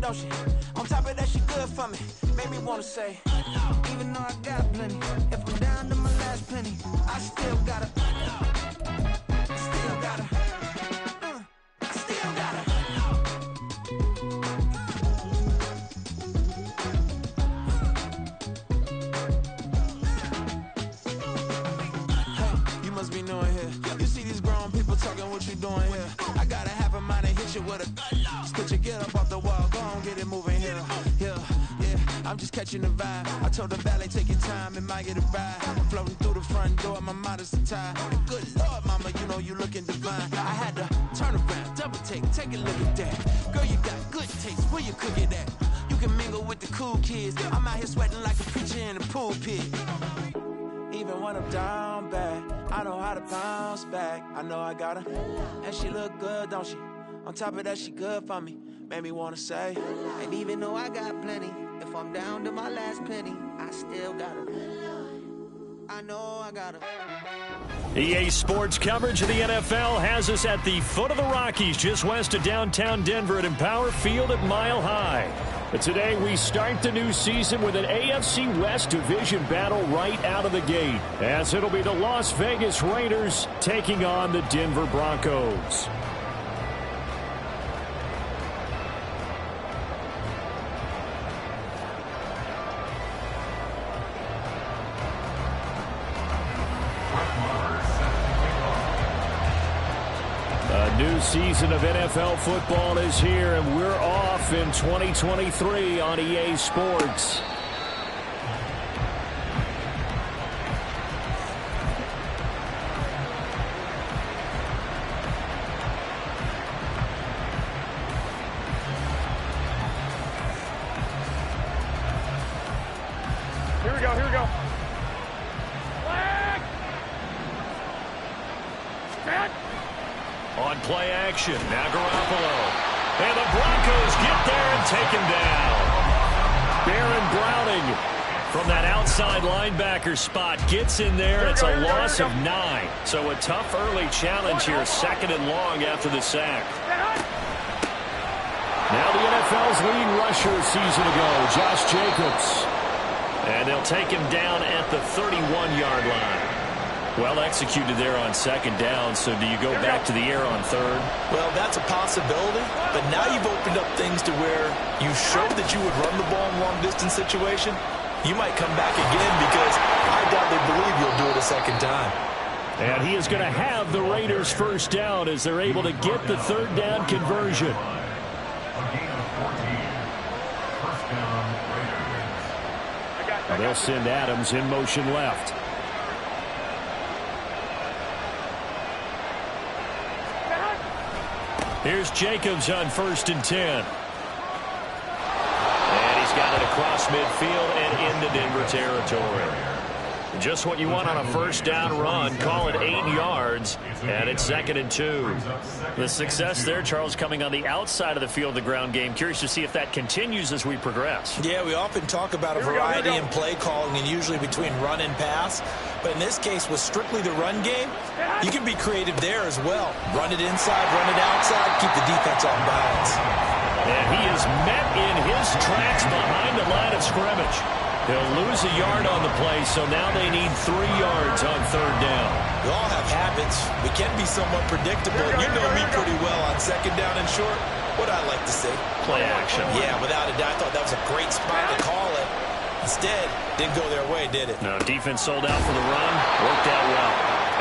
don't she? On top of that, she good for me. Made me wanna say, even though I got plenty, if I'm down to my last penny, I still gotta, still gotta, I still gotta. Hey, you must be new in here. You see these grown people talking, what you doing here? I gotta have a mind to hit you with a stitch you, get up off the wall, go on, get it moving here. Yeah, I'm just catching the vibe. I told the valet, take your time, it might get a ride. Floating through the front door, my mind is tied. Good Lord, mama, you know you looking divine. I had to turn around, double take a look at that. Girl, you got good taste, where you cook it at? You can mingle with the cool kids. I'm out here sweating like a preacher in a pulpit. Even when I'm down bad, I know how to bounce back. I know I got her, and she look good, don't she? On top of that, she good for me. Made me wanna say, and even though I got plenty, if I'm down to my last penny, I still gotta, I know I gotta. EA Sports coverage of the NFL has us at the foot of the Rockies, just west of downtown Denver at Empower Field at Mile High. But today we start the new season with an AFC West division battle right out of the gate, as it'll be the Las Vegas Raiders taking on the Denver Broncos. A new season of NFL football is here, and we're off in 2023 on EA Sports. Here we go. Flag! On play action, now Garoppolo. And the Broncos get there and take him down. Baron Browning from that outside linebacker spot gets in there. It's a loss of 9. So a tough early challenge here, second and long after the sack. Now the NFL's leading rusher a season ago, Josh Jacobs. And they'll take him down at the 31-yard line. Well executed there on second down, so do you go back to the air on third? Well, that's a possibility, but now you've opened up things to where you showed that you would run the ball in long-distance situation. You might come back again because I doubt they believe you'll do it a second time. And he is going to have the Raiders first down as they're able to get the third down conversion. They'll send Adams in motion left. Here's Jacobs on 1st and 10. And he's got it across midfield and into Denver territory. Just what you want on a first down run. Call it 8 yards, and it's 2nd and 2. The success there, Charles, coming on the outside of the field, the ground game. Curious to see if that continues as we progress. Yeah, we often talk about a variety in play calling and usually between run and pass. But in this case, with strictly the run game, you can be creative there as well. Run it inside, run it outside, keep the defense off balance. And he is met in his tracks behind the line of scrimmage. He'll lose a yard on the play, so now they need 3 yards on third down. We all have habits. We can be somewhat predictable. You know me pretty well on second down and short. What I like to say? Play action. Yeah, without a doubt. I thought that was a great spot to call it. Instead, didn't go their way, did it? No, defense sold out for the run. Worked out well.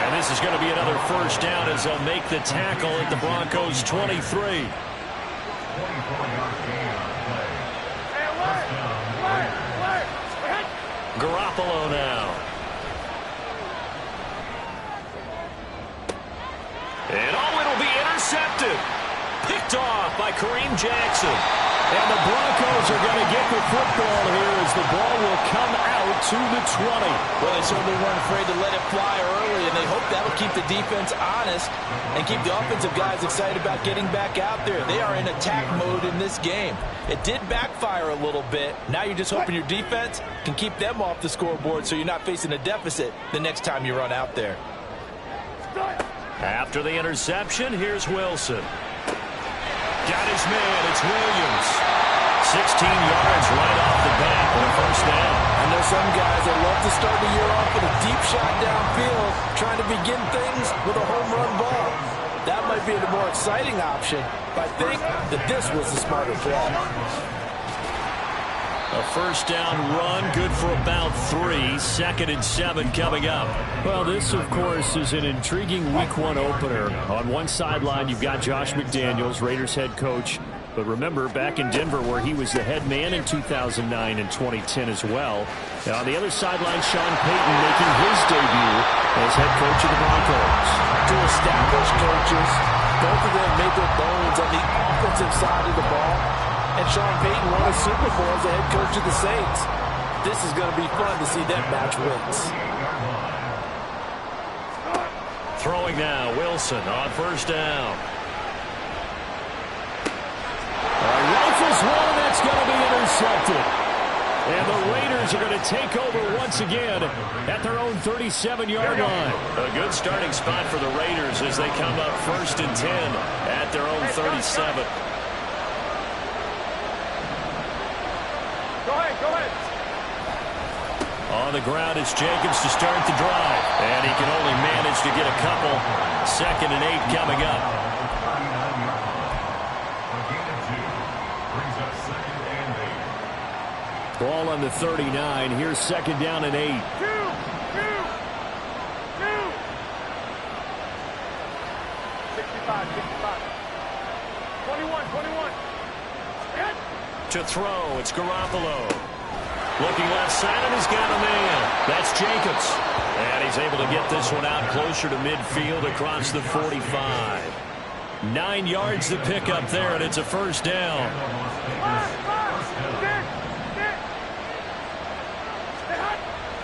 And this is going to be another first down as they'll make the tackle at the Broncos' 23. Garoppolo now. And it'll be intercepted. Picked off by Kareem Jackson. And the Broncos are going to get the football here as the ball will come out to the 20. Well, they certainly weren't afraid to let it fly early, and they hope that'll keep the defense honest and keep the offensive guys excited about getting back out there. They are in attack mode in this game. It did backfire a little bit. Now you're just hoping your defense can keep them off the scoreboard so you're not facing a deficit the next time you run out there. After the interception, here's Wilson. Got his man, it's Williams. yards right off the bat with a first down. I know some guys that love to start the year off with a deep shot downfield, trying to begin things with a home run ball. That might be the more exciting option, but I think that this was the smarter play. A first down run, good for about 3. 2nd and 7 coming up. Well, this, of course, is an intriguing Week 1 opener. On one sideline, you've got Josh McDaniels, Raiders head coach. But remember, back in Denver, where he was the head man in 2009 and 2010 as well. Now, on the other sideline, Sean Payton making his debut as head coach of the Broncos. Two established coaches. Both of them made their bones on the offensive side of the ball. And Sean Payton won a Super Bowl as the head coach of the Saints. This is going to be fun to see them match wins. Throwing now, Wilson on first down. Rifles one, that's going to be intercepted. And the Raiders are going to take over once again at their own 37-yard line. A good starting spot for the Raiders as they come up 1st and 10 at their own 37. Go ahead. On the ground, it's Jacobs to start the drive. And he can only manage to get a couple. 2nd and 8 coming up. Ball on the 39. Here's 2nd down and 8. 65. 21. To throw, it's Garoppolo. Looking left side, and he's got a man. That's Jacobs. And he's able to get this one out closer to midfield across the 45. 9 yards to pick up there, and it's a first down.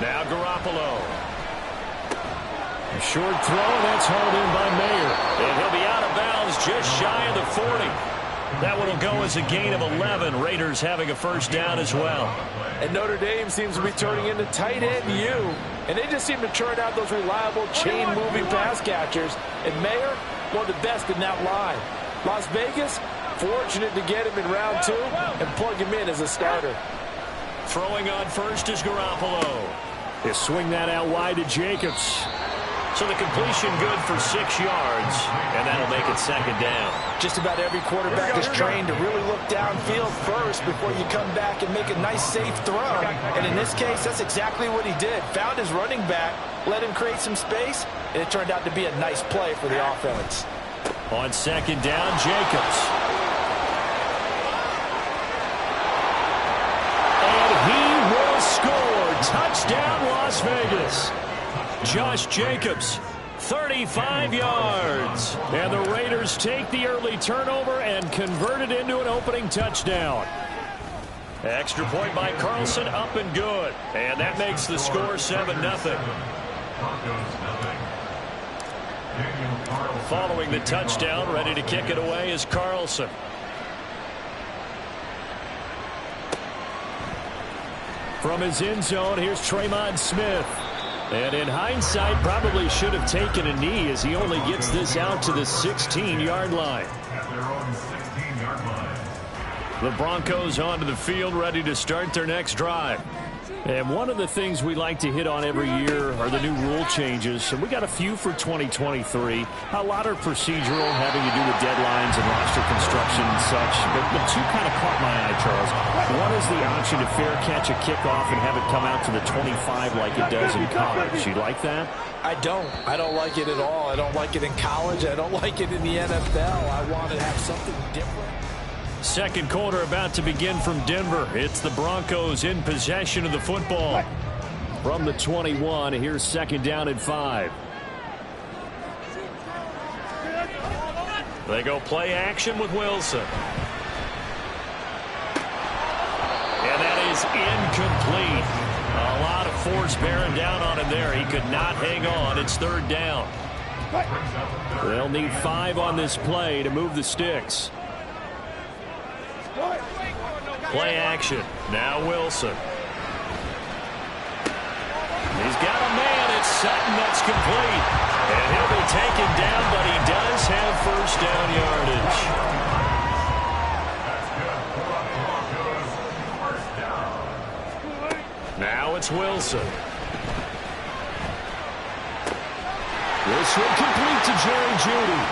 Now Garoppolo. A short throw, and that's hauled in by Mayer. And he'll be out of bounds just shy of the 40. That one will go as a gain of 11. Raiders having a first down as well. And Notre Dame seems to be turning into tight end U. And they just seem to churn out those reliable chain-moving pass catchers. And Mayer, one of the best in that line. Las Vegas, fortunate to get him in round 2 and plug him in as a starter. Throwing on first is Garoppolo. They swing that out wide to Jacobs. So the completion good for 6 yards, and that'll make it 2nd down. Just about every quarterback is trained to really look downfield first before you come back and make a nice, safe throw. And in this case, that's exactly what he did. Found his running back, let him create some space, and it turned out to be a nice play for the offense. On 2nd down, Jacobs. And he will score. Touchdown, Las Vegas. Josh Jacobs, 35 yards. And the Raiders take the early turnover and convert it into an opening touchdown. Extra point by Carlson, up and good. And that makes the score 7-0. Following the touchdown, ready to kick it away is Carlson. From his end zone, here's Tremont Smith. And in hindsight, probably should have taken a knee as he only gets this out to the 16-yard line. The Broncos onto the field, ready to start their next drive. And one of the things we like to hit on every year are the new rule changes. And we got a few for 2023. A lot are procedural, having to do with deadlines and roster construction and such. But two kind of caught my eye, Charles. One is the option to fair catch a kickoff and have it come out to the 25 like it does in college. You like that? I don't. I don't like it at all. I don't like it in college. I don't like it in the NFL. I want to have something different. Second quarter about to begin from Denver. It's the Broncos in possession of the football. From the 21, here's 2nd down and 5. They go play action with Wilson. And that is incomplete. A lot of force bearing down on him there. He could not hang on. It's 3rd down. They'll need 5 on this play to move the sticks. Play action. Now Wilson. He's got a man. It's Sutton. That's complete. And he'll be taken down, but he does have first down yardage. Now it's Wilson. This one complete to Jerry Jeudy.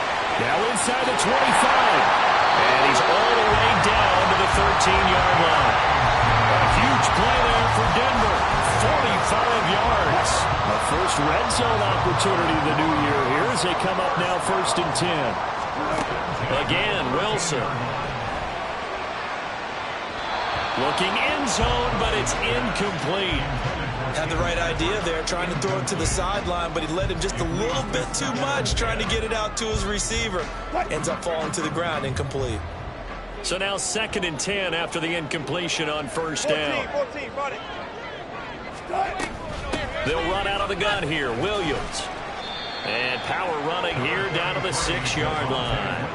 Now inside the 25. And he's all the way down to the 13-yard line. A huge play there for Denver. 45 yards. A first red zone opportunity of the new year here as they come up now 1st and 10. Again, Wilson. Looking end zone, but it's incomplete. Had the right idea there, trying to throw it to the sideline, but he let him just a little bit too much, trying to get it out to his receiver. Ends up falling to the ground, incomplete. So now 2nd and 10 after the incompletion on 1st down. 14, They'll run out of the gun here. Williams. And power running here down to the 6-yard line.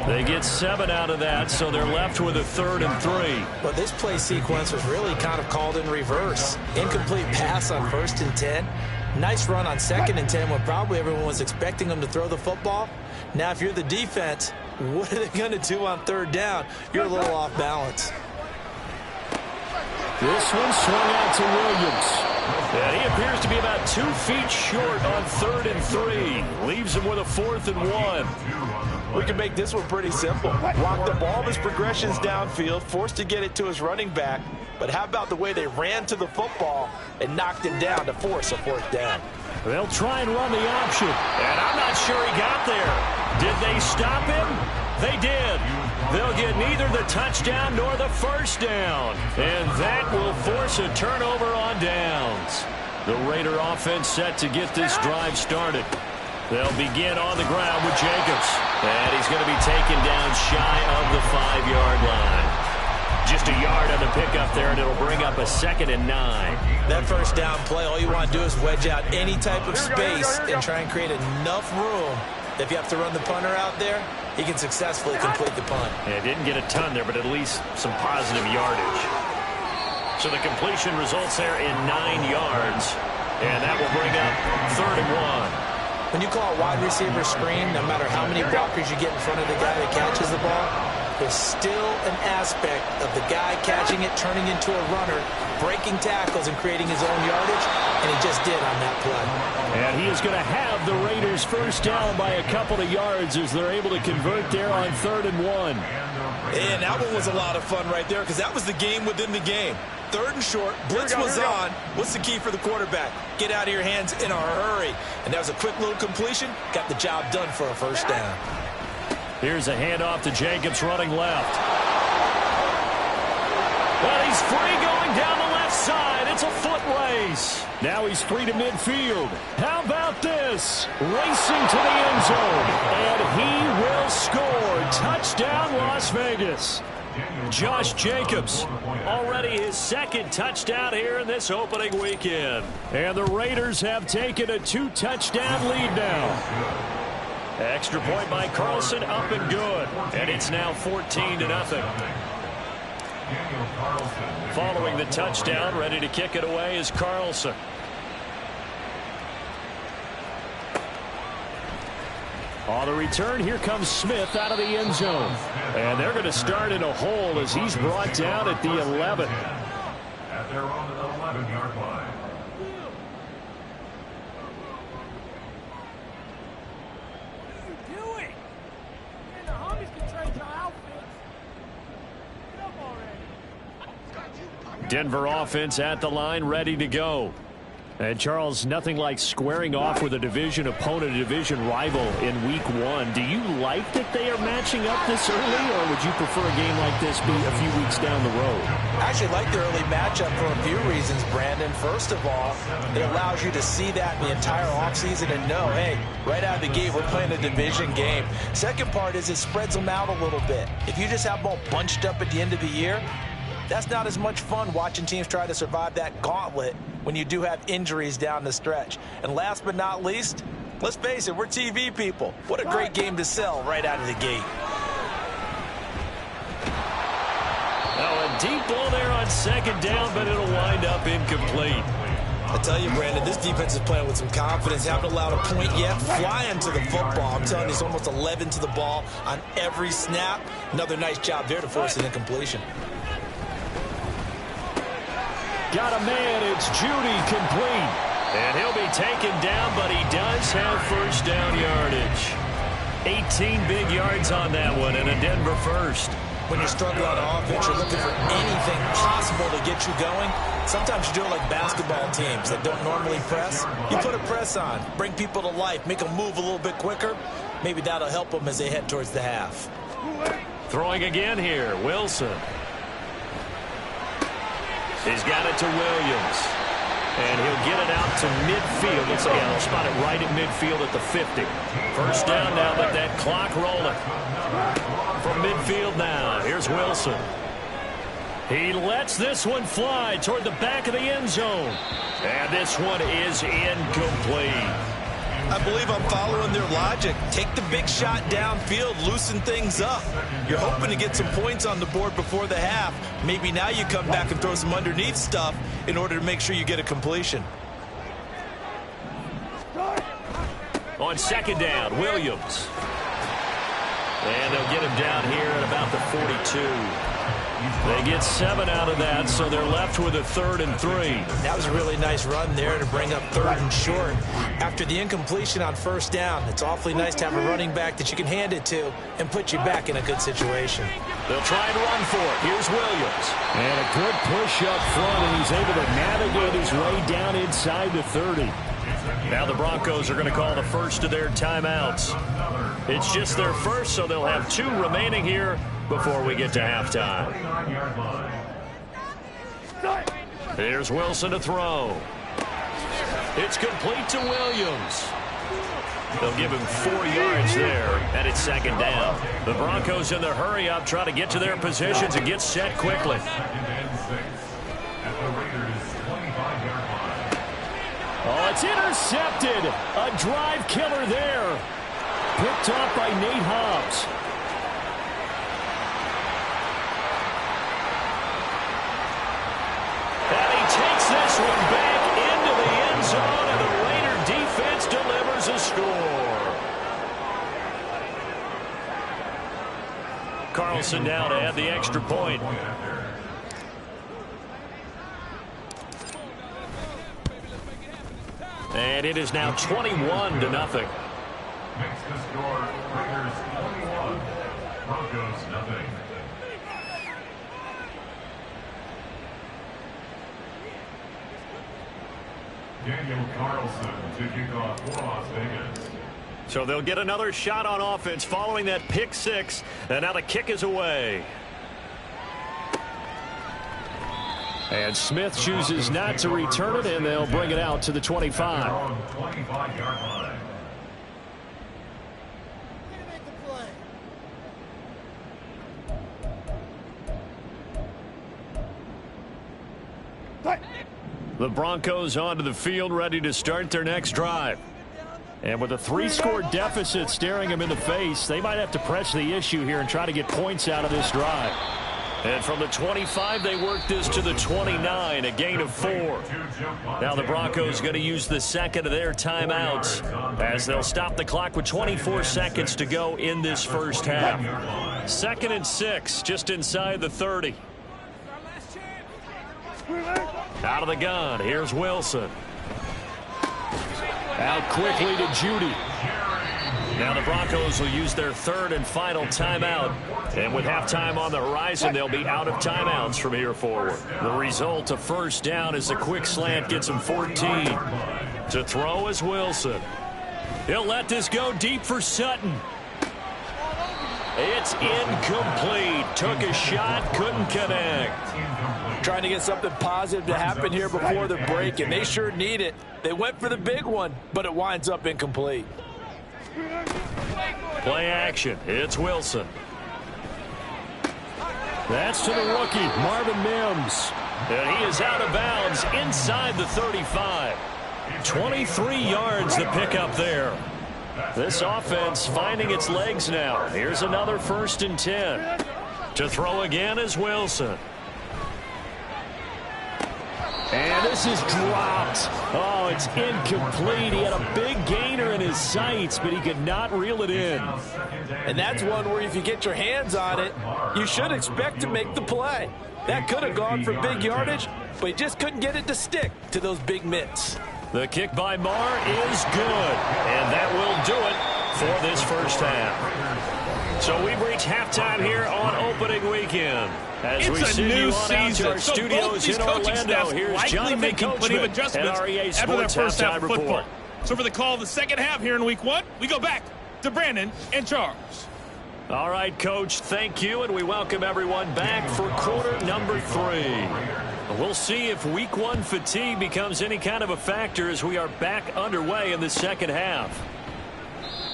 They get 7 out of that, so they're left with a 3rd and 3. But this play sequence was really kind of called in reverse. Incomplete pass on 1st and 10. Nice run on 2nd and 10 when probably everyone was expecting them to throw the football. Now, if you're the defense, what are they going to do on 3rd down? You're a little off balance. This one swung out to Williams. And he appears to be about 2 feet short on 3rd and 3. Leaves him with a 4th and 1. We can make this one pretty simple. Block the ball of his progressions downfield, forced to get it to his running back. But how about the way they ran to the football and knocked him down to force a 4th down? They'll try and run the option. And I'm not sure he got there. Did they stop him? They did. They'll get neither the touchdown nor the 1st down. And that will force a turnover on downs. The Raider offense set to get this drive started. They'll begin on the ground with Jacobs. And he's going to be taken down shy of the 5-yard line. Just a yard on the pickup there, and it'll bring up a 2nd and 9. That 1st down play, all you want to do is wedge out any type of space and try and create enough room. If you have to run the punter out there, he can successfully complete the punt. Yeah, didn't get a ton there, but at least some positive yardage. So the completion results there in 9 yards, and that will bring up 3rd and 1. When you call a wide receiver screen, no matter how many blockers you get in front of the guy that catches the ball, there's still an aspect of the guy catching it, turning into a runner, breaking tackles and creating his own yardage, and he just did on that play. And he is going to have the Raiders 1st down by a couple of yards as they're able to convert there on 3rd and 1. And that one was a lot of fun right there because that was the game within the game. 3rd and short, blitz was on. What's the key for the quarterback? Get out of your hands in a hurry. And that was a quick little completion. Got the job done for a 1st down. Here's a handoff to Jacobs running left. Well, he's free going down the left side. It's a foot race. Now he's free to midfield. How about this? Racing to the end zone. And he will score. Touchdown, Las Vegas. Josh Jacobs, already his 2nd touchdown here in this opening weekend. And the Raiders have taken a 2-touchdown lead now. Extra point by Carlson, up and good. And it's now 14-0. Following the touchdown, ready to kick it away is Carlson. On the return, here comes Smith out of the end zone. And they're going to start in a hole as he's brought down at the 11. At their own 11-yard line. What are you doing? Man, the homies can trade your outfits. Get up already. Denver offense at the line, ready to go. And, Charles, nothing like squaring off with a division opponent, a division rival in Week 1. Do you like that they are matching up this early, or would you prefer a game like this be a few weeks down the road? I actually like the early matchup for a few reasons, Brandon. First of all, it allows you to see that the entire offseason and know, hey, right out of the gate, we're playing a division game. Second part is it spreads them out a little bit. If you just have them all bunched up at the end of the year, that's not as much fun watching teams try to survive that gauntlet when you do have injuries down the stretch. And last but not least, let's face it, we're TV people. What a great game to sell right out of the gate. Now a deep ball there on 2nd down, but it'll wind up incomplete. I tell you, Brandon, this defense is playing with some confidence. Haven't allowed a point yet. Flying to the football. I'm telling you, it's almost 11 to the ball on every snap. Another nice job there to force an incompletion. Got a man. It's Judy, complete. And he'll be taken down, but he does have first down yardage. 18 big yards on that one, and a Denver first. When you're struggling on offense, you're looking for anything possible to get you going. Sometimes you do it like basketball teams that don't normally press. You put a press on, bring people to life, make them move a little bit quicker. Maybe that'll help them as they head towards the half. Throwing again here, Wilson. He's got it to Williams. And he'll get it out to midfield. Let's again, they'll spot it right at midfield at the 50. First down now, but that clock rolling. From midfield now, here's Wilson. He lets this one fly toward the back of the end zone. And this one is incomplete. I believe I'm following their logic. Take the big shot downfield, loosen things up. You're hoping to get some points on the board before the half. Maybe now you come back and throw some underneath stuff in order to make sure you get a completion. On second down, Williams. And they'll get him down here at about the 42. They get 7 out of that, so they're left with a 3rd and 3. That was a really nice run there to bring up 3rd and short. After the incompletion on first down, it's awfully nice to have a running back that you can hand it to and put you back in a good situation. They'll try and run for it. Here's Williams. And a good push up front, and he's able to navigate his way down inside the 30. Now the Broncos are going to call the first of their timeouts. It's just their first, so they'll have 2 remaining here before we get to halftime. Here's Wilson to throw. It's complete to Williams. They'll give him 4 yards there, and it's second down. The Broncos in their hurry up, try to get to their positions and get set quickly. Oh, it's intercepted. A drive killer there. Picked off by Nate Hobbs. And he takes this one back into the end zone, and the Raider defense delivers a score. Carlson now to add the extra point. And it is now 21-0. Makes the score Raiders 21, Broncos nothing. Daniel Carlson to kick off for Las Vegas. So they'll get another shot on offense following that pick 6, and now the kick is away. And Smith chooses not to return it, and they'll bring it out to the 25. 25-yard line. The Broncos onto the field, ready to start their next drive. And with a 3-score deficit staring them in the face, they might have to press the issue here and try to get points out of this drive. And from the 25, they work this to the 29, a gain of 4. Now the Broncos going to use the second of their timeouts as they'll stop the clock with 24 seconds to go in this first half. 2nd and 6, just inside the 30. Out of the gun, here's Wilson. Out quickly to Judy. Now the Broncos will use their 3rd and final timeout. And with halftime on the horizon, they'll be out of timeouts from here forward. The result, a first down as the quick slant gets him 14. To throw is Wilson. He'll let this go deep for Sutton. It's incomplete. Took a shot, couldn't connect. Trying to get something positive to happen here before the break, and they sure need it. They went for the big one, but it winds up incomplete. Play action. It's Wilson. That's to the rookie, Marvin Mims. And he is out of bounds inside the 35. 23 yards the pickup there. This offense finding its legs now. Here's another 1st and 10. To throw again is Wilson. And this is dropped. Oh, it's incomplete. He had a big gainer in his sights, but he could not reel it in. And that's one where if you get your hands on it, you should expect to make the play. That could have gone for big yardage, but he just couldn't get it to stick to those big mitts. The kick by Marr is good, and that will do it for this first half. So we've reached halftime here on opening weekend. As we send you on out to our studios in Orlando, here's Jonathan Coachman and our EA Sports halftime report. So for the call of the second half here in week one, we go back to Brandon and Charles. All right, Coach, thank you, and we welcome everyone back for quarter number 3. We'll see if week 1 fatigue becomes any kind of a factor as we are back underway in the second half.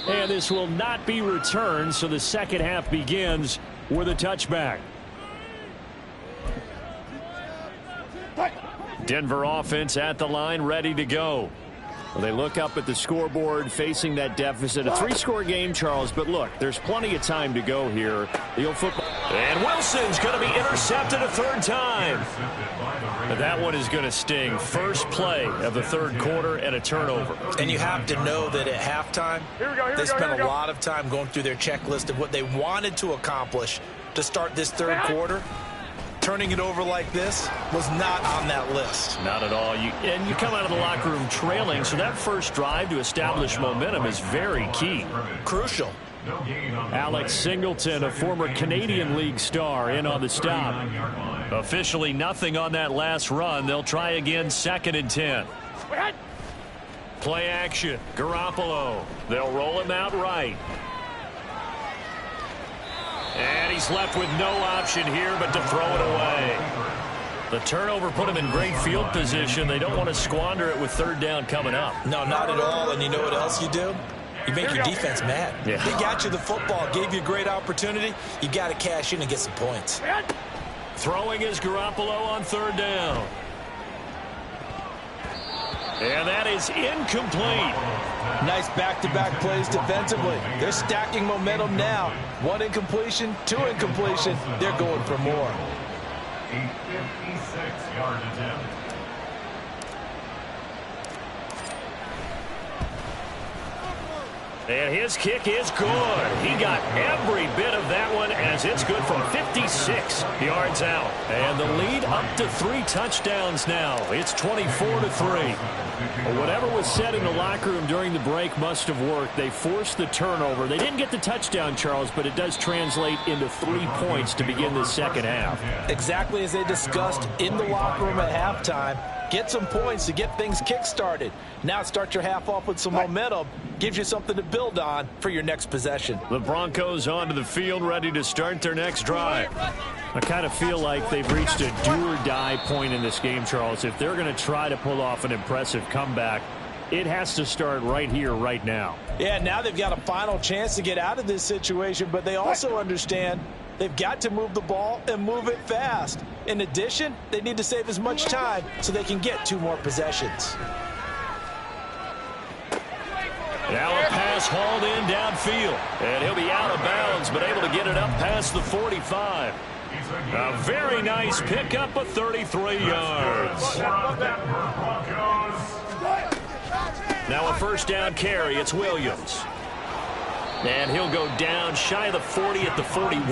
And this will not be returned, so the second half begins with a touchback. Denver offense at the line, ready to go. Well, they look up at the scoreboard facing that deficit. A 3-score game, Charles, but look, there's plenty of time to go here. The old football. And Wilson's going to be intercepted a third time. But that one is going to sting. First play of the third quarter and a turnover. And you have to know that at halftime, they spent a lot of time going through their checklist of what they wanted to accomplish to start this third quarter. Turning it over like this was not on that list. Not at all. And you come out of the locker room trailing, so that first drive to establish momentum is very key. Crucial. Alex Singleton, a former Canadian League star, in on the stop. Officially nothing on that last run. They'll try again, 2nd and 10. Play action. Garoppolo. They'll roll him out right. And he's left with no option here but to throw it away. The turnover put him in great field position. They don't want to squander it with third down coming up. No, not at all. And you know what else you do? You make your defense mad. Yeah. They got you the football, gave you a great opportunity. You got to cash in and get some points. Throwing is Garoppolo on third down. And that is incomplete. Nice back-to-back plays defensively. They're stacking momentum now. 1 incompletion, 2 incompletion. They're going for more. A 56-yard attempt. And his kick is good. He got every bit of that one as it's good from 56 yards out. And the lead up to 3 touchdowns now. It's 24-3. Well, whatever was said in the locker room during the break must have worked. They forced the turnover. They didn't get the touchdown, Charles, but it does translate into 3 points to begin the second half. Exactly as they discussed in the locker room at halftime. Get some points to get things kick-started. Now start your half off with some momentum. Gives you something to build on for your next possession. The Broncos onto the field, ready to start their next drive. I kind of feel like they've reached a do-or-die point in this game, Charles. If they're going to try to pull off an impressive comeback, it has to start right here, right now. Yeah, now they've got a final chance to get out of this situation, but they also understand they've got to move the ball and move it fast. In addition, they need to save as much time so they can get 2 more possessions. Now a pass hauled in downfield, and he'll be out of bounds, but able to get it up past the 45. A very nice pickup of 33 yards. Now a first down carry. It's Williams. And he'll go down shy of the 40 at the 41.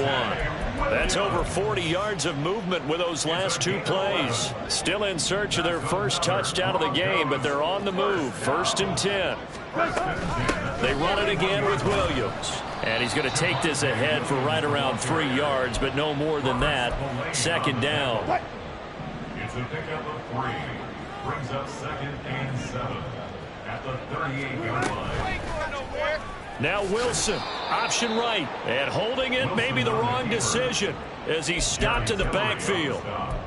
That's over 40 yards of movement with those last 2 plays. Still in search of their first touchdown of the game, but they're on the move. 1st and 10. They run it again with Williams. And he's going to take this ahead for right around 3 yards, but no more than that. 2nd down. It's a pickup of 3. Brings up 2nd and 7 at the 38-yard line. Now Wilson, option right, and holding it may be the wrong decision as he stopped in the backfield.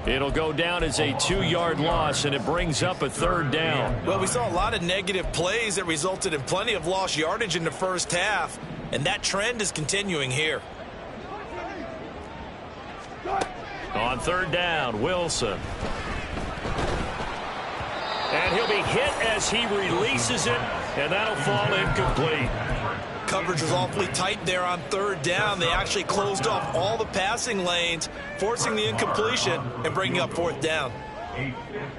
It'll go down as a 2-yard loss, and it brings up a 3rd down. Well, we saw a lot of negative plays that resulted in plenty of lost yardage in the first half, and that trend is continuing here. On 3rd down, Wilson. And he'll be hit as he releases it, and that'll fall incomplete. Coverage was awfully tight there on 3rd down. They actually closed off all the passing lanes, forcing the incompletion and bringing up 4th down. A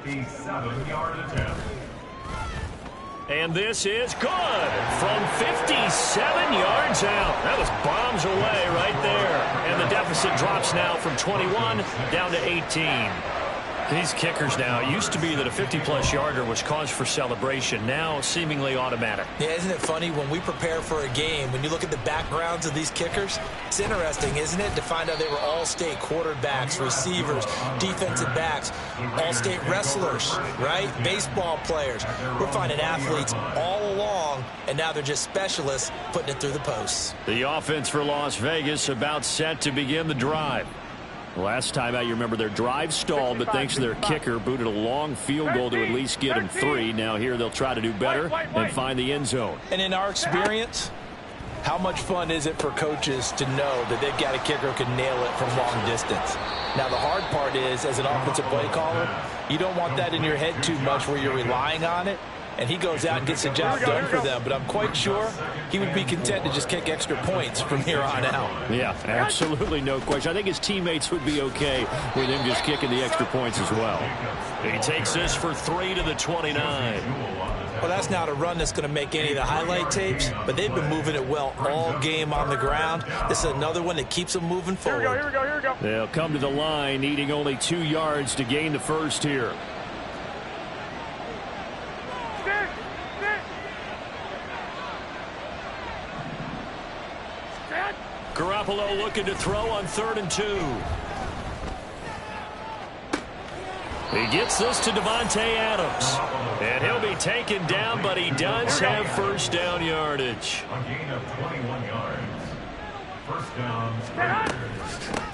57-yard attempt. And this is good from 57 yards out. That was bombs away right there. And the deficit drops now from 21 down to 18. These kickers now, it used to be that a 50-plus yarder was cause for celebration. Now seemingly automatic. Yeah, isn't it funny when we prepare for a game, when you look at the backgrounds of these kickers, it's interesting, isn't it, to find out they were all-state quarterbacks, receivers, defensive backs, all-state wrestlers, right? Baseball players. We're finding athletes all along, and now they're just specialists putting it through the posts. The offense for Las Vegas about set to begin the drive. Last time out, you remember their drive stalled, but thanks to their kicker, booted a long field goal to at least get them 3. Now here they'll try to do better and find the end zone. And in our experience, how much fun is it for coaches to know that they've got a kicker who can nail it from long distance? Now, the hard part is, as an offensive play caller, you don't want that in your head too much where you're relying on it. And he goes out and gets the job done for them. But I'm quite sure he would be content to just kick extra points from here on out. Yeah, absolutely no question. I think his teammates would be okay with him just kicking the extra points as well. He takes this for 3 to the 29. Well, that's not a run that's going to make any of the highlight tapes, but they've been moving it well all game on the ground. This is another one that keeps them moving forward. Here we go. They'll come to the line, needing only 2 yards to gain the first here. Garoppolo looking to throw on 3rd and 2. He gets this to Davante Adams. And he'll be taken down, but he does have first down yardage. A gain of 21 yards. First down, Raiders.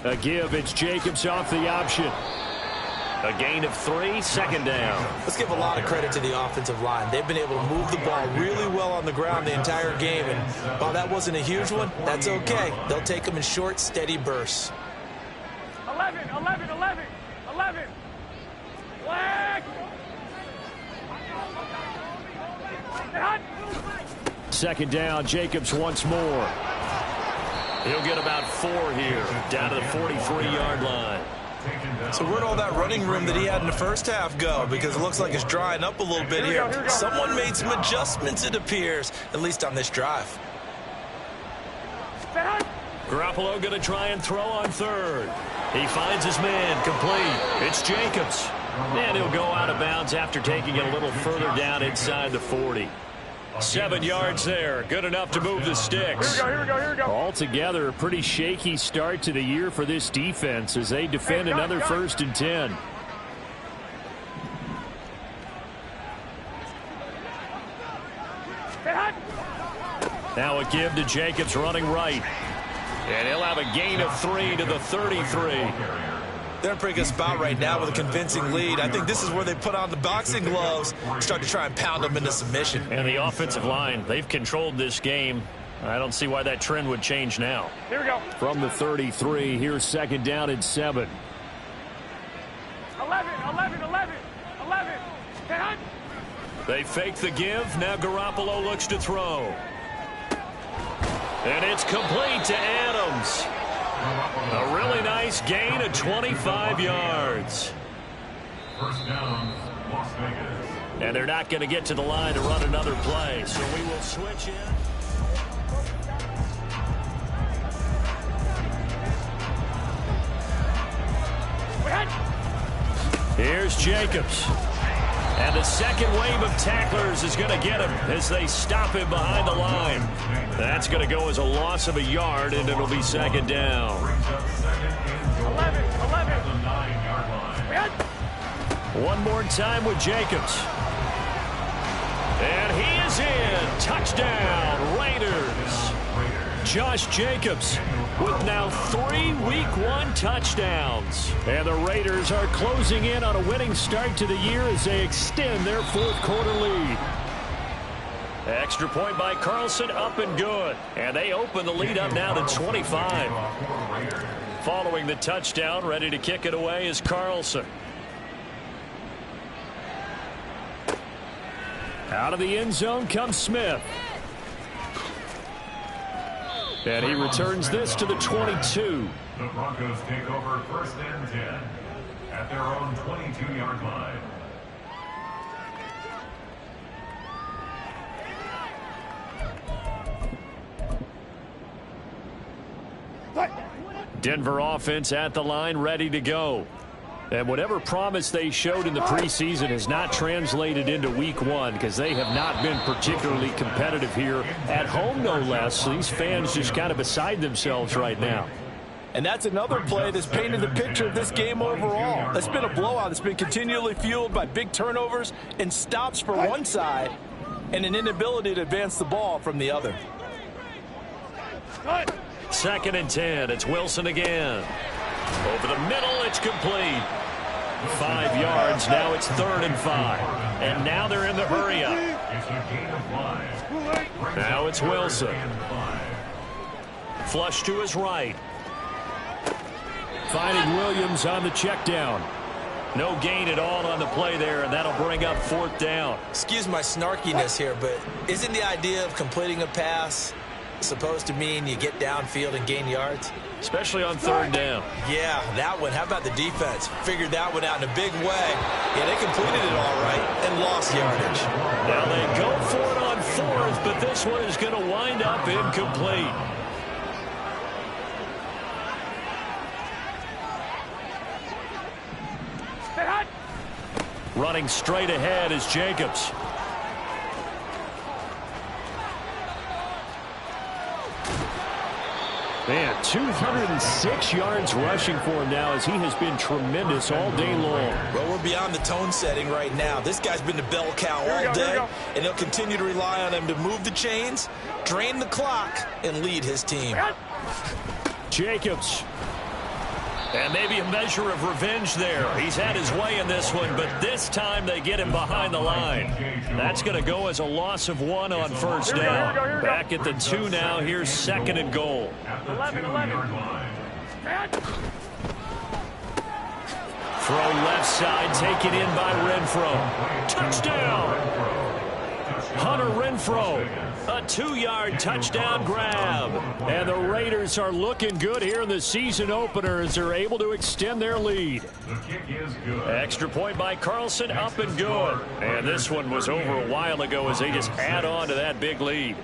A give, it's Jacobs off the option. A gain of 3, second down. Let's give a lot of credit to the offensive line. They've been able to move the ball really well on the ground the entire game. And while that wasn't a huge one, that's okay. They'll take them in short, steady bursts. 11. Flag. Second down, Jacobs once more. He'll get about 4 here, down to the 43-yard line. So where'd all that running room that he had in the first half go? Because it looks like it's drying up a little bit here. Someone made some adjustments, it appears, at least on this drive. Garoppolo going to try and throw on 3rd. He finds his man, complete. It's Jacobs. And he'll go out of bounds after taking it a little further down inside the 40. 7 yards there. Good enough to move the sticks. Here we go. Altogether, a pretty shaky start to the year for this defense as they defend another 1st and 10. Now a give to Jacobs running right. And he'll have a gain of 3 to the 33. They're in a pretty good spot right now with a convincing lead. I think this is where they put on the boxing gloves and start to try and pound them into submission. And the offensive line, they've controlled this game. I don't see why that trend would change now. Here we go. From the 33, here's second down and 7. 11. They fake the give. Now Garoppolo looks to throw. And it's complete to Adams. A really nice gain of 25 yards. First down, Las Vegas. And they're not going to get to the line to run another play, so we will switch in. Here's Jacobs. And the second wave of tacklers is going to get him as they stop him behind the line. That's going to go as a loss of a yard, and it'll be second down. 11. One more time with Jacobs. And he is in. Touchdown, Raiders. Josh Jacobs with now 3 Week 1 touchdowns. And the Raiders are closing in on a winning start to the year as they extend their 4th quarter lead. Extra point by Carlson, up and good. And they open the lead up now to 25. Following the touchdown, ready to kick it away is Carlson. Out of the end zone comes Smith. And he returns this to the 22. The Broncos take over 1st and 10 at their own 22-yard line. Denver offense at the line, ready to go. And whatever promise they showed in the preseason has not translated into week one because they have not been particularly competitive here at home, no less. These fans just kind of beside themselves right now. And that's another play that's painted the picture of this game overall. It's been a blowout that's been continually fueled by big turnovers and stops for one side and an inability to advance the ball from the other. 2nd and 10. It's Wilson again. Over the middle, it's complete. 5 yards. Now it's 3rd and 5. And now they're in the hurry up. Now it's Wilson. Flush to his right. Finding Williams on the check down. No gain at all on the play there, and that'll bring up 4th down. Excuse my snarkiness here, but isn't the idea of completing a pass supposed to mean you get downfield and gain yards? Especially on 3rd down. Yeah, that one. How about the defense? Figured that one out in a big way. Yeah, they completed it all right and lost yardage. Now they go for it on 4th, but this one is going to wind up incomplete. Running straight ahead is Jacobs. Man, 206 yards rushing for him now as he has been tremendous all day long. Well, we're beyond the tone setting right now. This guy's been the bell cow all day, and they'll continue to rely on him to move the chains, drain the clock, and lead his team. Jacobs. And maybe a measure of revenge there. He's had his way in this one, but this time they get him behind the line. That's going to go as a loss of 1 on 1st down. Back at the 2 now. Here's 2nd and goal. 11. Throw left side, taken in by Renfro. Touchdown! Hunter Renfro, a 2-yard touchdown grab. And the Raiders are looking good here in the season opener as they're able to extend their lead. Extra point by Carlson, up and good. And this one was over a while ago as they just add on to that big lead.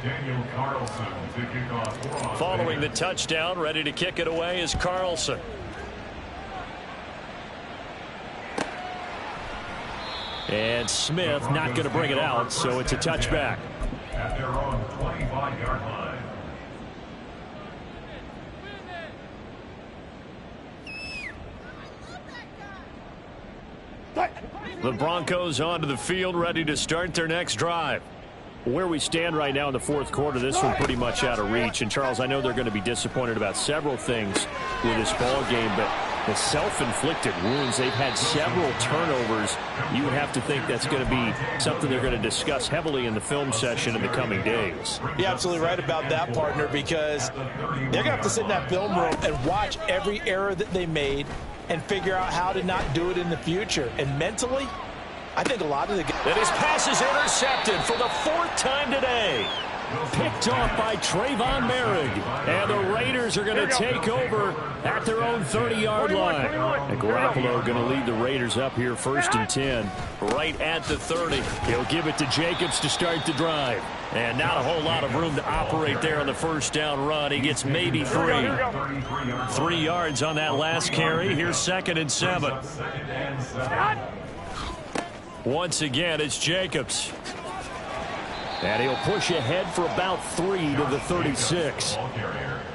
Daniel Carlson to kick off. Following the touchdown, ready to kick it away is Carlson. And Smith not going to bring it out, so it's a touchback. At their own 25-yard line. The Broncos onto the field, ready to start their next drive. Where we stand right now in the 4th quarter, this one pretty much out of reach. And, Charles, I know they're going to be disappointed about several things with this ball game, but the self-inflicted wounds, they've had several turnovers. You would have to think that's going to be something they're going to discuss heavily in the film session in the coming days. You're absolutely right about that, partner, because they're going to have to sit in that film room and watch every error that they made and figure out how to not do it in the future. And mentally, I think a lot of the guys. And his pass is intercepted for the 4th time today. Picked off by Trayvon Merrick. And the Raiders are going to take over at their own 30-yard line. And Garoppolo going to lead the Raiders up here 1st and 10. Right at the 30. He'll give it to Jacobs to start the drive. And not a whole lot of room to operate there on the 1st down run. He gets maybe 3. 3 yards on that last carry. Here's 2nd and 7. Once again, it's Jacobs. And he'll push ahead for about 3 to the 36.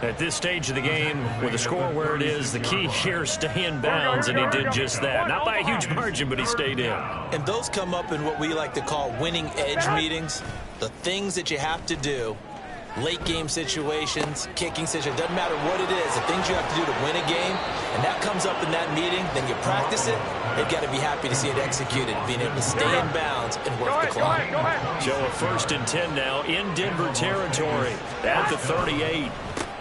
At this stage of the game, with the score where it is, the key here is stay in bounds, and he did just that. Not by a huge margin, but he stayed in. And those come up in what we like to call winning edge meetings. The things that you have to do, late game situations, kicking situations, doesn't matter what it is, the things you have to do to win a game, and that comes up in that meeting, then you practice it. They've got to be happy to see it executed, being able to stay in bounds and work the clock. Joe, a 1st and 10 now in Denver territory at the 38.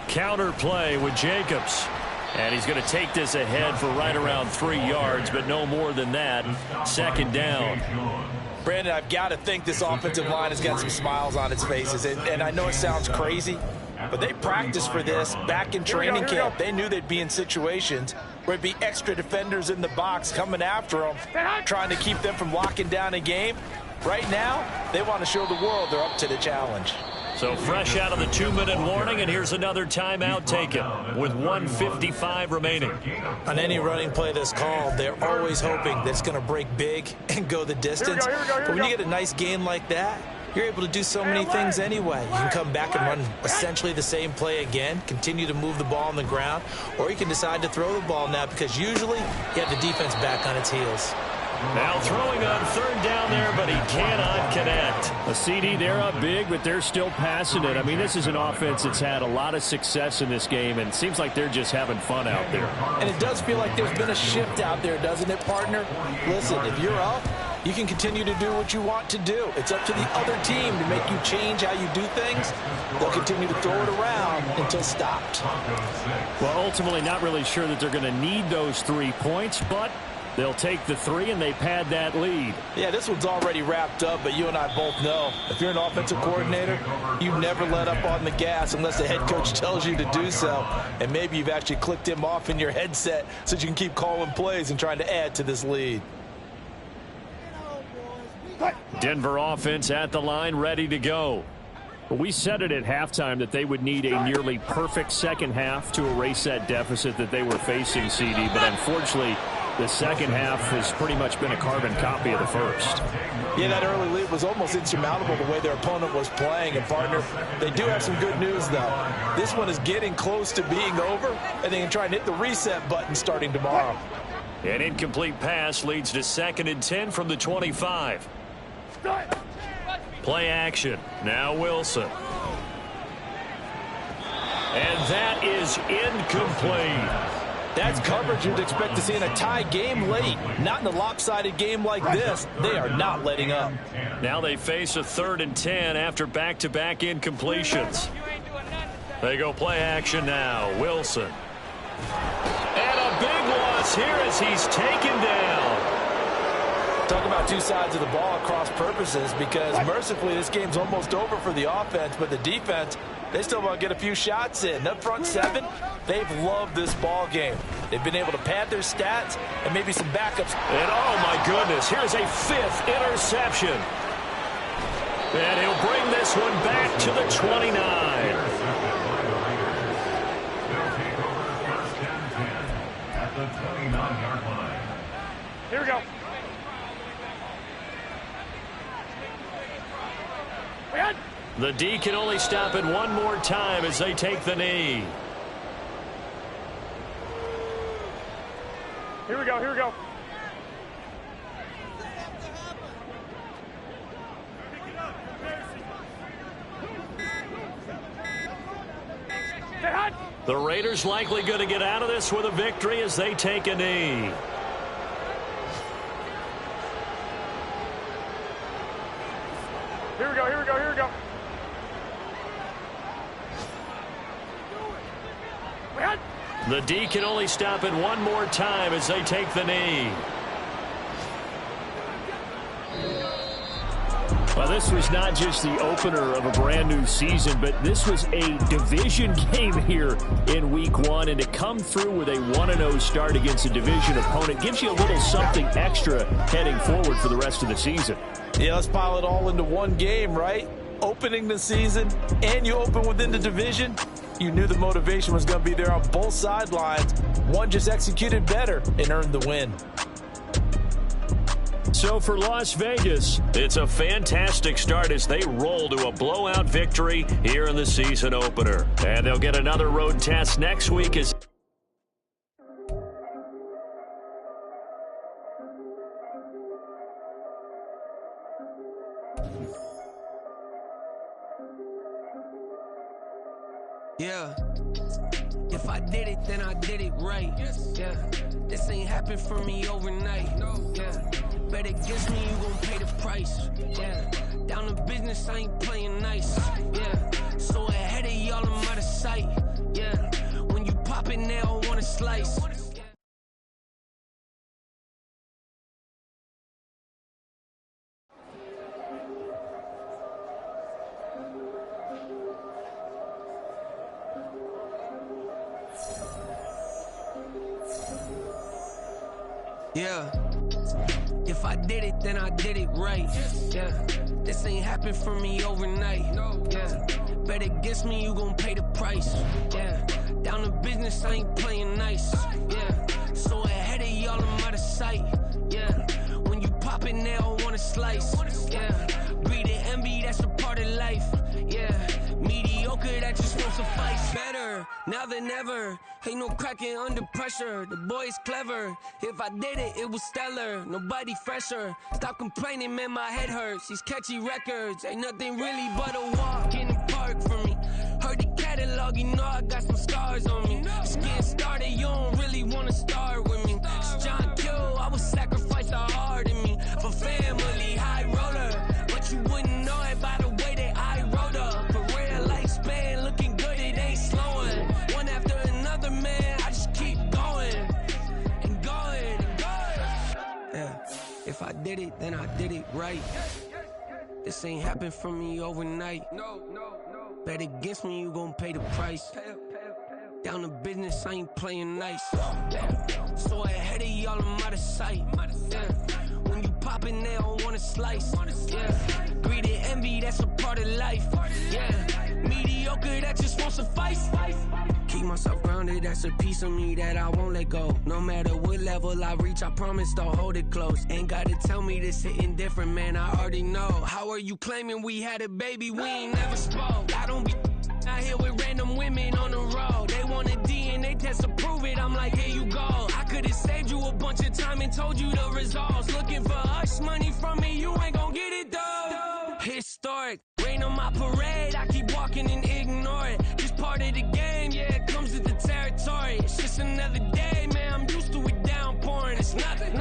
Counter play with Jacobs. And he's going to take this ahead for right around 3 yards, but no more than that. 2nd down. Brandon, I've got to think this offensive line has got some smiles on its faces. And I know it sounds crazy, but they practiced for this back in training camp. They knew they'd be in situations where it'd be extra defenders in the box coming after them, trying to keep them from locking down a game. Right now, they want to show the world they're up to the challenge. So fresh out of the 2-minute warning, and here's another timeout taken with 1:55 remaining. On any running play that's called, they're always hoping that it's going to break big and go the distance. But when you get a nice gain like that, you're able to do so many things anyway. You can come back and run essentially the same play again, continue to move the ball on the ground, or you can decide to throw the ball now because usually you have the defense back on its heels. Now throwing on third down there, but he cannot connect. A CD, they're up big, but they're still passing it. I mean, this is an offense that's had a lot of success in this game, and it seems like they're just having fun out there. And it does feel like there's been a shift out there, doesn't it, partner? Listen, if you're up, you can continue to do what you want to do. It's up to the other team to make you change how you do things. They'll continue to throw it around until stopped. Well, ultimately, not really sure that they're going to need those 3 points, but they'll take the 3 and they pad that lead. Yeah, this one's already wrapped up, but you and I both know if you're an offensive coordinator, you never let up on the gas unless the head coach tells you to do so. And maybe you've actually clicked him off in your headset so you can keep calling plays and trying to add to this lead. Denver offense at the line, ready to go. We said it at halftime that they would need a nearly perfect second half to erase that deficit that they were facing, CD, but unfortunately, the second half has pretty much been a carbon copy of the first. Yeah, that early lead was almost insurmountable the way their opponent was playing. And, partner, they do have some good news, though. This one is getting close to being over, and they can try and hit the reset button starting tomorrow. An incomplete pass leads to 2nd and 10 from the 25. Play action. Now Wilson. And that is incomplete. That's coverage you'd expect to see in a tie game late. Not in a lopsided game like this. They are not letting up. Now they face a 3rd and 10 after back-to-back incompletions. They go play action now. Wilson. And a big loss here as he's taken down. Talk about two sides of the ball at cross purposes, because mercifully this game's almost over for the offense, but the defense, they still want to get a few shots in. Up front 7, they've loved this ball game. They've been able to pad their stats and maybe some backups. And oh my goodness, here's a 5th interception. And he'll bring this one back to the 29. Here we go. The D can only stop it one more time as they take the knee. Here we go, here we go. The Raiders likely going to get out of this with a victory as they take a knee. Here we go, here we go, here we go. The D can only stop it one more time as they take the knee. Well, this was not just the opener of a brand new season, but this was a division game here in week 1, and to come through with a 1-0 start against a division opponent gives you a little something extra heading forward for the rest of the season. Yeah, let's pile it all into one game, right? Opening the season, and you open within the division. You knew the motivation was going to be there on both sidelines. One just executed better and earned the win. So for Las Vegas, it's a fantastic start as they roll to a blowout victory here in the season opener. And they'll get another road test next week as yeah. If I did it, then I did it right. Yeah. This ain't happened for me overnight. Yeah. Bet against me, you gon' pay the price. Yeah. Down to business, I ain't playing nice. Yeah. So ahead of y'all, I'm out of sight. Yeah. When you pop it now, I want a slice. Yeah. If I did it, then I did it right. Yeah. This ain't happened for me overnight. Yeah. Bet against me, you gon' pay the price. Yeah, down to business, I ain't playing nice. Yeah, so ahead of y'all, I'm out of sight. Yeah, when you pop it, they don't wanna slice. Yeah, greed and envy, that's a part of life. Yeah, mediocre, that just won't suffice. Better now than ever. Ain't no cracking under pressure. The boy's clever. If I did it, it was stellar. Nobody fresher. Stop complaining, man, my head hurts. These catchy records ain't nothing really but a walk in the park for me. Heard the catalog, you know I got some scars on me. Just getting started, you don't really wanna start with me. It's John Kill, I would sacrifice a heart in me for family, high roller. But you wouldn't know it by the way that I wrote up. For real lifespan, looking good, it ain't slowing. One after another, man, I just keep going and going and going. Yeah, if I did it, then I did it right. This ain't happened for me overnight. No. Bet against me, you gon' pay the price. Down to business, I ain't playing nice. So ahead of y'all, I'm out of sight. Yeah. When you poppin', they don't wanna slice. Yeah. Greed and envy, that's a part of life. Yeah. Mediocre, that just won't suffice. Keep myself grounded, that's a piece of me that I won't let go. No matter what level I reach, I promise to hold it close. Ain't gotta tell me this hitting different, man, I already know. How are you claiming we had a baby, we ain't never spoke? I don't be out here with random women on the road. They want a DNA test to prove it, I'm like, here you go. I could've saved you a bunch of time and told you the results. Looking for hush money from me, you ain't gon' get it though. Historic, rain on my parade, I keep walking and ignore it. Just part of the game, yeah, it comes with the territory. It's just another day, man, I'm used to it downpouring. It's nothing.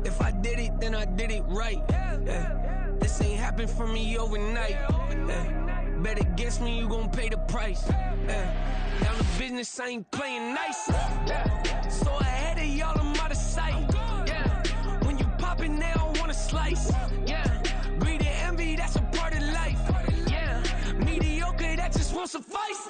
If I did it, then I did it right. Yeah. This ain't happened for me overnight. Yeah. Bet against me, you gon' pay the price. Yeah. Down to business, I ain't playing nice. Yeah. So ahead of y'all, I'm out of sight. Yeah. When you poppin', they don't wanna slice. Yeah. Greed and envy, that's a part of life. Yeah. Mediocre, that just won't suffice.